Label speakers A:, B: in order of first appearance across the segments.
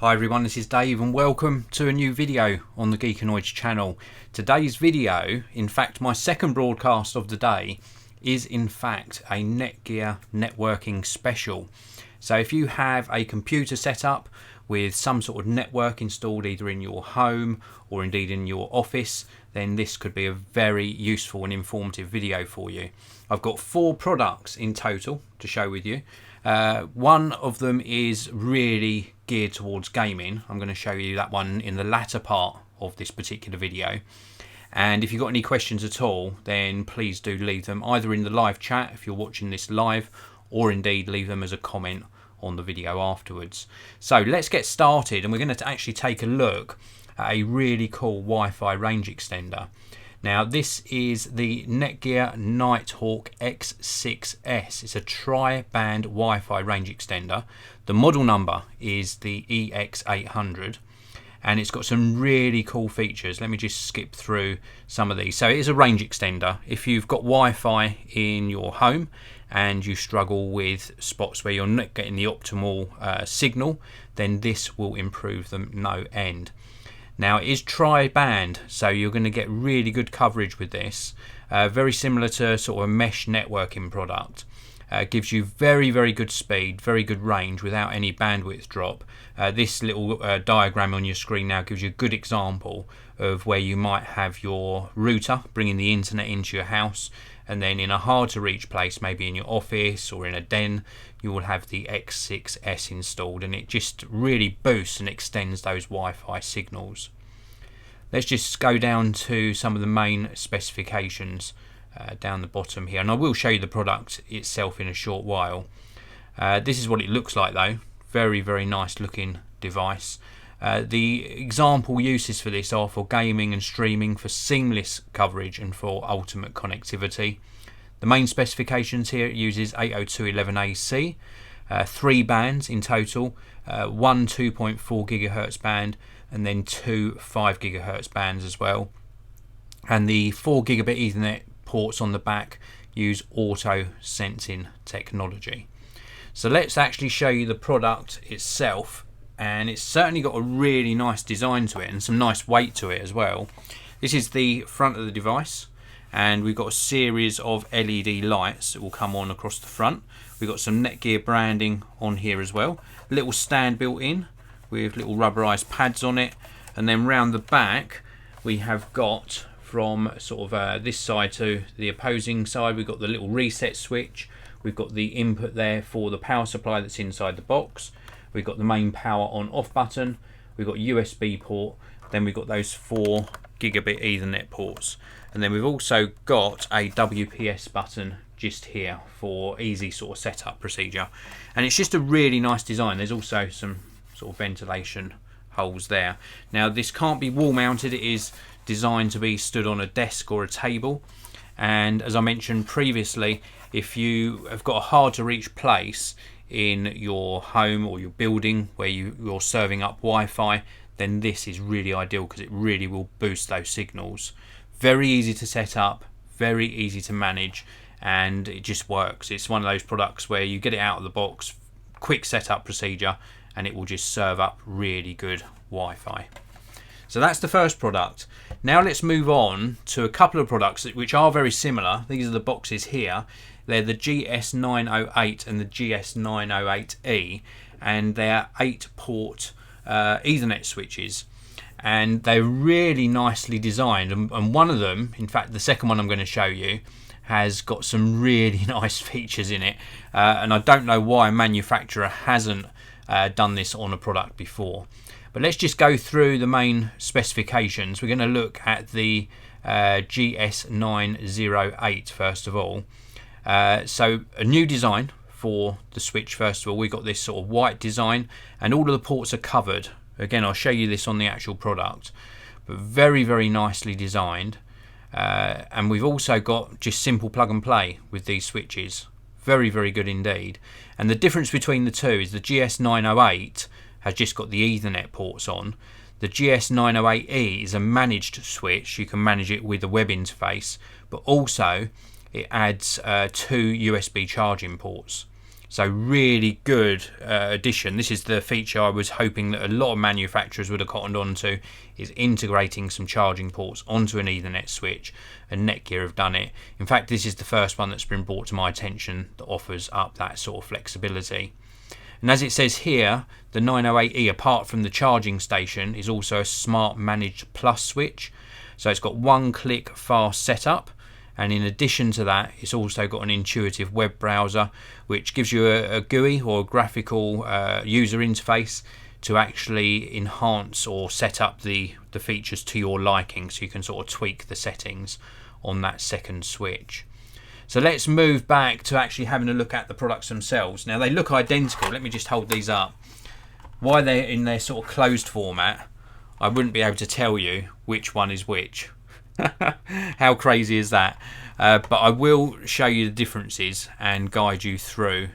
A: Hi everyone, this is Dave and welcome to a new video on the Geekanoids channel. Today's video, in fact my second broadcast of the day, is in fact a Netgear networking special. So if you have a computer set up with some sort of network installed either in your home or indeed in your office, then this could be a very useful and informative video for you. I've got 4 products in total to show with you. One of them is really geared towards gaming. I'm going to show you that one in the latter part of this particular video. And if you've got any questions at all, then please do leave them either in the live chat if you're watching this live, or indeed leave them as a comment on the video afterwards. So let's get started, and we're going to actually take a look at a really cool Wi-Fi range extender. Now this is the Netgear Nighthawk X6S. It's a tri-band Wi-Fi range extender. The model number is the EX8000 and it's got some really cool features. Let me just skip through some of these. So it is a range extender. If you've got Wi-Fi in your home and you struggle with spots where you're not getting the optimal signal, then this will improve them no end. Now it is tri-band, so you're going to get really good coverage with this. Very similar to sort of a mesh networking product. Gives you very good speed, very good range without any bandwidth drop. This little diagram on your screen now gives you a good example of where you might have your router bringing the internet into your house, and then in a hard to reach place, maybe in your office or in a den, you will have the X6S installed, and it just really boosts and extends those Wi-Fi signals. Let's just go down to some of the main specifications down the bottom here, and I will show you the product itself in a short while. This is what it looks like though. Very nice looking device. The example uses for this are for gaming and streaming, for seamless coverage and for ultimate connectivity. The main specifications here, it uses 802.11ac, 3 bands in total, one 2.4 GHz band and then 2 5 GHz bands as well. And the 4 gigabit Ethernet ports on the back use auto sensing technology. So let's actually show you the product itself, and it's certainly got a really nice design to it and some nice weight to it as well. This is the front of the device, and we've got a series of LED lights that will come on across the front. We've got some Netgear branding on here as well, a little stand built in with little rubberized pads on it, and then round the back we have got, from sort of this side to the opposing side, we've got the little reset switch. We've got the input there for the power supply that's inside the box. We've got the main power on off button. We've got USB port. Then we've got those 4 gigabit Ethernet ports. And then we've also got a WPS button just here for easy sort of setup procedure. And it's just a really nice design. There's also some sort of ventilation holes there. Now this can't be wall mounted. It is designed to be stood on a desk or a table, and as I mentioned previously, if you have got a hard to reach place in your home or your building where you're serving up Wi-Fi, then this is really ideal because it really will boost those signals. Very easy to set up, very easy to manage, and it just works. It's one of those products where you get it out of the box, quick setup procedure, and it will just serve up really good Wi-Fi. So that's the first product. Now let's move on to a couple of products which are very similar. These are the boxes here. They're the GS908 and the GS908E, and they're 8-port Ethernet switches, and they're really nicely designed, and one of them, in fact the second one I'm going to show you, has got some really nice features in it, and I don't know why a manufacturer hasn't done this on a product before. But let's just go through the main specifications. We're going to look at the GS908 first of all. So a new design for the switch. First of all, we've got this sort of white design, and all of the ports are covered. Again, I'll show you this on the actual product, but very nicely designed. And we've also got just simple plug and play with these switches. Very good indeed. And the difference between the two is the GS908 has just got the Ethernet ports on. The GS908E is a managed switch. You can manage it with a web interface, but also it adds 2 USB charging ports. So really good addition. This is the feature I was hoping that a lot of manufacturers would have cottoned on to, is integrating some charging ports onto an Ethernet switch, and Netgear have done it. In fact, this is the first one that's been brought to my attention that offers up that sort of flexibility. And as it says here, the 908E, apart from the charging station, is also a smart managed plus switch. So it's got one-click fast setup, and in addition to that, it's also got an intuitive web browser which gives you a GUI or a graphical user interface to actually enhance or set up the features to your liking, so you can sort of tweak the settings on that second switch. So let's move back to actually having a look at the products themselves. Now they look identical. Let me just hold these up. Why they're in their sort of closed format, I wouldn't be able to tell you which one is which. How crazy is that? But I will show you the differences and guide you through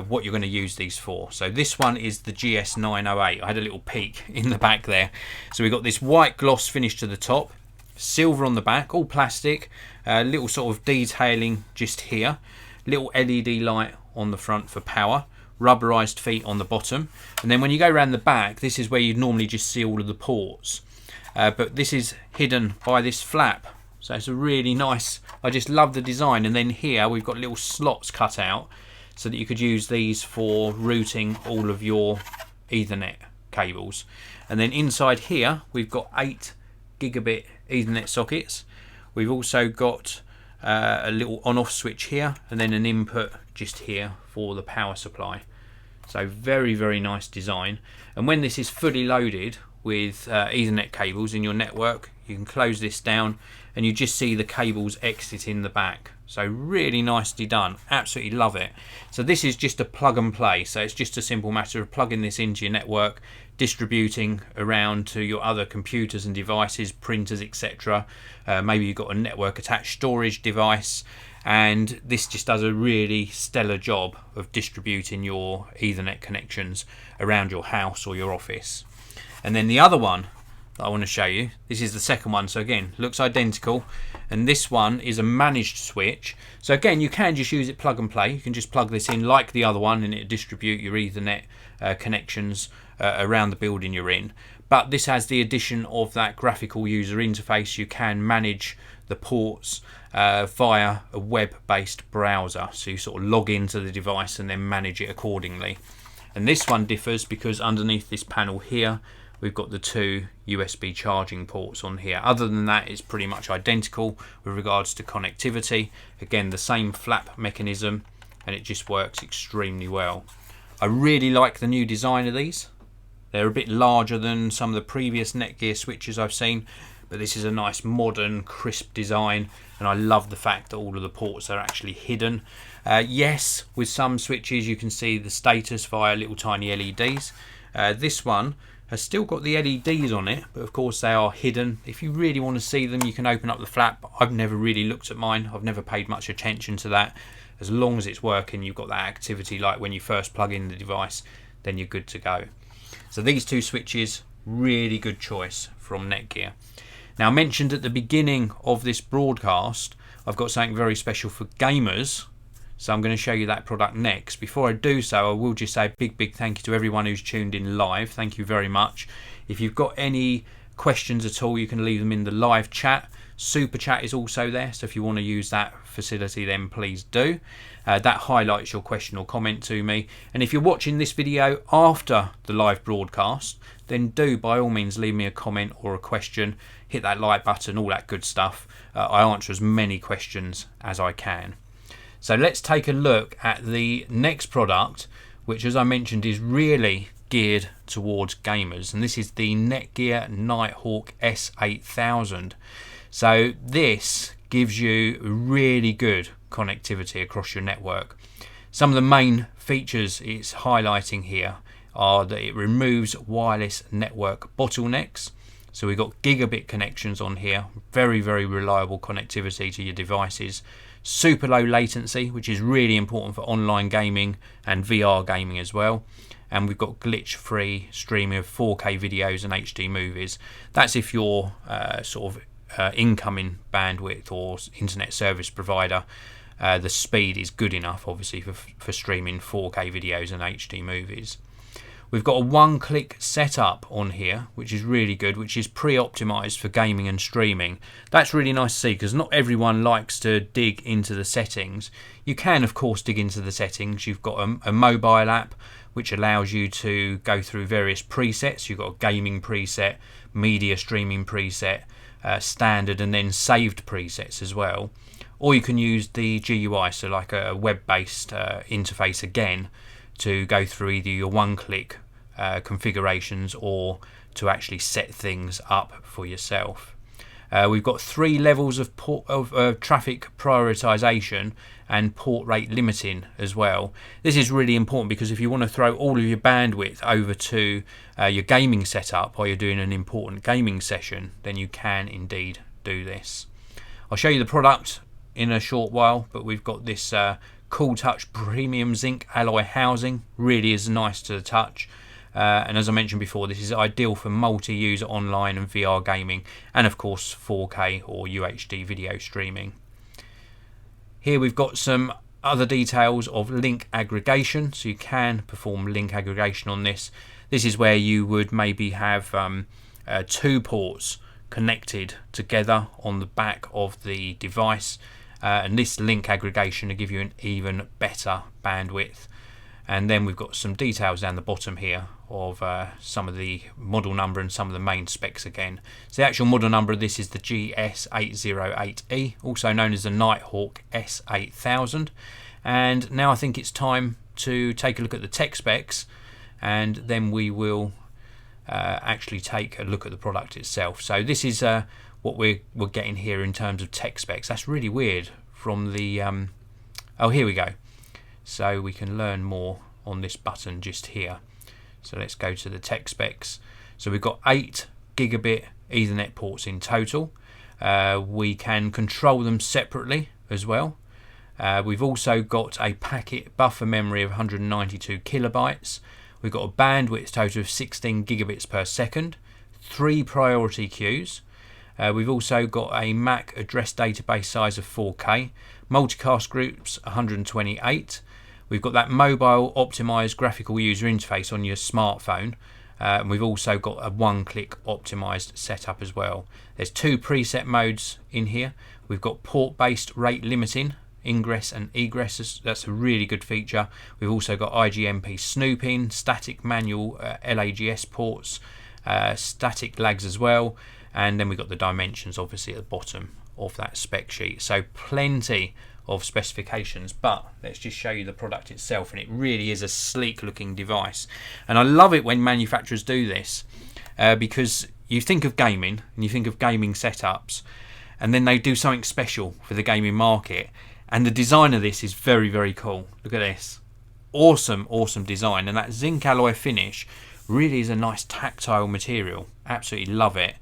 A: what you're going to use these for. So this one is the GS908. I had a little peek in the back there. So we've got this white gloss finish to the top, silver on the back, all plastic, little sort of detailing just here, little LED light on the front for power, rubberized feet on the bottom, and then when you go around the back, this is where you'd normally just see all of the ports. But this is hidden by this flap, so it's a really nice, I just love the design. And then here we've got little slots cut out so that you could use these for routing all of your Ethernet cables. And then inside here we've got 8 gigabit Ethernet sockets. We've also got a little on-off switch here, and then an input just here for the power supply. So very, very nice design. And when this is fully loaded with Ethernet cables in your network, you can close this down and you just see the cables exit in the back. So really nicely done, absolutely love it. So this is just a plug and play, so it's just a simple matter of plugging this into your network, distributing around to your other computers and devices, printers, etc. Maybe you've got a network attached storage device, and this just does a really stellar job of distributing your Ethernet connections around your house or your office. And then the other one that I want to show you, this is the second one. So again, looks identical, and this one is a managed switch. So again, you can just use it plug and play. You can just plug this in like the other one and it distribute your Ethernet connections around the building you're in. But this has the addition of that graphical user interface. You can manage the ports via a web-based browser, so you sort of log into the device and then manage it accordingly. And this one differs because underneath this panel here we've got the 2 USB charging ports on here. Other than that, it's pretty much identical with regards to connectivity. Again, the same flap mechanism, and it just works extremely well. I really like the new design of these. They're a bit larger than some of the previous Netgear switches I've seen, but this is a nice modern crisp design, and I love the fact that all of the ports are actually hidden. Yes, with some switches you can see the status via little tiny LEDs. This one has still got the LEDs on it, but of course they are hidden. If you really want to see them, you can open up the flap. I've never really looked at mine. I've never paid much attention to that. As long as it's working, you've got that activity like when you first plug in the device, then you're good to go. So these 2 switches, really good choice from Netgear. Now, I mentioned at the beginning of this broadcast, I've got something very special for gamers. So I'm going to show you that product next. Before I do so, I will just say a big thank you to everyone who's tuned in live. Thank you very much. If you've got any questions at all, you can leave them in the live chat. Super chat is also there, so if you want to use that facility, then please do. That highlights your question or comment to me. And if you're watching this video after the live broadcast, then do by all means leave me a comment or a question. Hit that like button, all that good stuff. I answer as many questions as I can. So let's take a look at the next product, which, as I mentioned, is really geared towards gamers, and this is the Netgear Nighthawk S8000. So this gives you really good connectivity across your network. Some of the main features it's highlighting here are that it removes wireless network bottlenecks. So we've got gigabit connections on here, very reliable connectivity to your devices. Super low latency, which is really important for online gaming and VR gaming as well. And we've got glitch-free streaming of 4K videos and HD movies. That's if you're incoming bandwidth or internet service provider the speed is good enough, obviously, for streaming 4K videos and HD movies. We've got a one-click setup on here, which is really good, which is pre-optimized for gaming and streaming. That's really nice to see, because not everyone likes to dig into the settings. You can, of course, dig into the settings. You've got a mobile app, which allows you to go through various presets. You've got a gaming preset, media streaming preset, standard, and then saved presets as well. Or you can use the GUI, so like a web-based interface again, to go through either your one-click configurations or to actually set things up for yourself. We've got 3 levels of traffic prioritization and port rate limiting as well. This is really important because if you want to throw all of your bandwidth over to your gaming setup while you're doing an important gaming session, then you can indeed do this. I'll show you the product in a short while, but we've got this Cool Touch premium zinc alloy housing. Really is nice to the touch, and as I mentioned before, this is ideal for multi-user online and VR gaming, and of course 4K or UHD video streaming. Here we've got some other details of link aggregation, so you can perform link aggregation on this. This is where you would maybe have 2 ports connected together on the back of the device, and this link aggregation will give you an even better bandwidth. And then we've got some details down the bottom here of some of the model number and some of the main specs again. So the actual model number of this is the GS908E, also known as the Nighthawk S8000. And now I think it's time to take a look at the tech specs, and then we will actually take a look at the product itself. So this is what we're getting here in terms of tech specs. That's really weird from the oh, here we go. So we can learn more on this button just here. So let's go to the tech specs. So we've got 8 gigabit Ethernet ports in total. We can control them separately as well. We've also got a packet buffer memory of 192 kilobytes. We've got a bandwidth total of 16 gigabits per second, 3 priority queues. We've also got a MAC address database size of 4K, multicast groups 128. We've got that mobile optimized graphical user interface on your smartphone. And we've also got a one-click optimized setup as well. There's 2 preset modes in here. We've got port-based rate limiting, ingress and egress. That's a really good feature. We've also got IGMP snooping, static manual LAGS ports, static lags as well. And then we've got the dimensions obviously at the bottom of that spec sheet. So plenty of specifications, but let's just show you the product itself, and it really is a sleek looking device. And I love it when manufacturers do this, because you think of gaming and you think of gaming setups, and then they do something special for the gaming market, and the design of this is very, very cool. Look at this. Awesome design, and that zinc alloy finish really is a nice tactile material. Absolutely love it.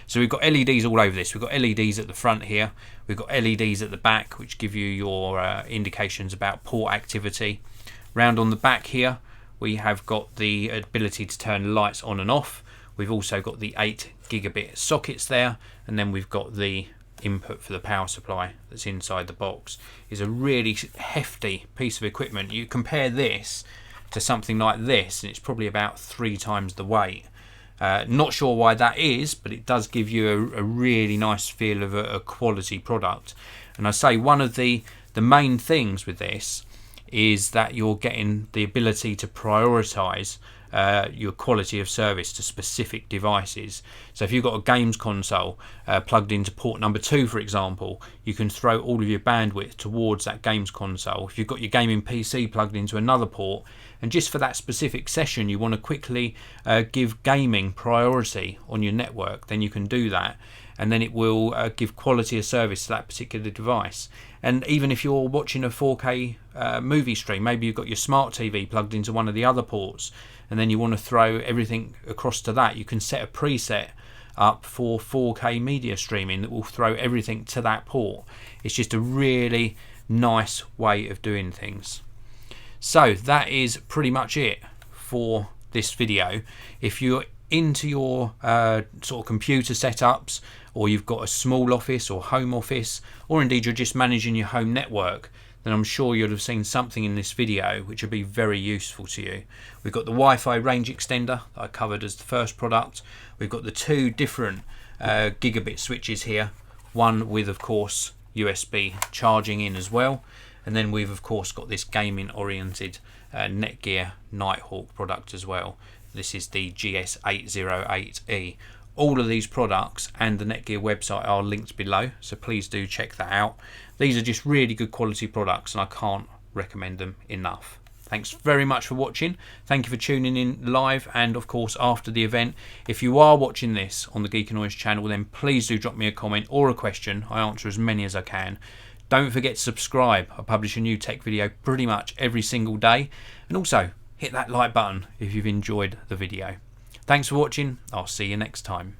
A: So we've got LEDs all over this. We've got LEDs at the front here. We've got LEDs at the back, which give you your indications about port activity. Round on the back here, we have got the ability to turn lights on and off. We've also got the 8 gigabit sockets there, and then we've got the input for the power supply that's inside the box. It's a really hefty piece of equipment. You compare this to something like this, and it's probably about 3 times the weight. Not sure why that is, but it does give you a really nice feel of a quality product. And I say one of the main things with this is that you're getting the ability to prioritize your quality of service to specific devices. So if you've got a games console plugged into port number 2, for example, you can throw all of your bandwidth towards that games console. If you've got your gaming PC plugged into another port, and just for that specific session you want to quickly give gaming priority on your network, then you can do that, and then it will give quality of service to that particular device. And even if you're watching a 4K movie stream, maybe you've got your smart TV plugged into one of the other ports, and then you want to throw everything across to that, you can set a preset up for 4K media streaming that will throw everything to that port. It's just a really nice way of doing things. So that is pretty much it for this video. If you're into your sort of computer setups, or you've got a small office or home office, or indeed you're just managing your home network, then I'm sure you'll have seen something in this video which will be very useful to you. We've got the Wi-Fi range extender that I covered as the first product. We've got the two different gigabit switches here, one with of course USB charging in as well, and then we've of course got this gaming oriented Netgear Nighthawk product as well. This is the GS908E. All of these products and the Netgear website are linked below, so please do check that out. These are just really good quality products and I can't recommend them enough. Thanks very much for watching. Thank you for tuning in live and of course after the event. If you are watching this on the Geekanoids channel, then please do drop me a comment or a question. I answer as many as I can. Don't forget to subscribe. I publish a new tech video pretty much every single day. And also hit that like button if you've enjoyed the video. Thanks for watching. I'll see you next time.